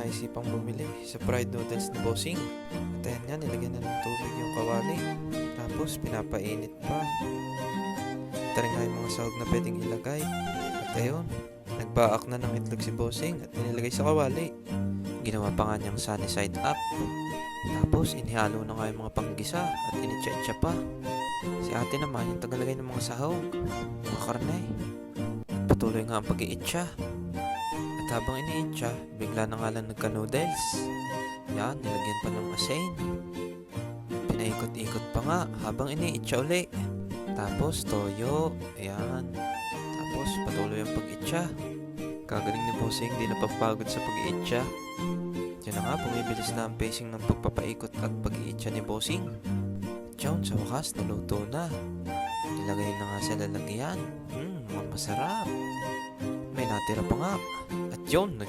naisipang bumili sa fried noodles ni Bossing. At ayan nga, nilagyan na ng tubig yung kawali. Tapos pinapainit pa. Ito rin nga yung mga sahog na pwedeng ilagay. At ayun, nagbaak na ng itlog si Bossing at nilagay sa kawali. Ginawa pa nga niyang sunny side up. Tapos inihalo na nga yung mga panggisa at initsa-itsa pa. Si ate naman yung tagalagay ng mga sahog, mga karne. At patuloy nga ang pag-iitsa. At habang iniitsa, bigla na nga lang nagka-noodles. Yan, nilagyan pa ng asin. Pinaikot-ikot pa nga habang iniitsa uli. Tapos toyo, ayan. Tapos patuloy ang pag-itsa. Kagaling ni Bossing, di napapagod sa pag-iitsa. Diyan na nga, bumibilis na ang pacing ng pagpapaikot at pag-iitsa ni Bossing. Diyan, sa wakas, naluto na. Nilagay na nga sa lalagyan. Masarap. May natira pa nga. At yun, nag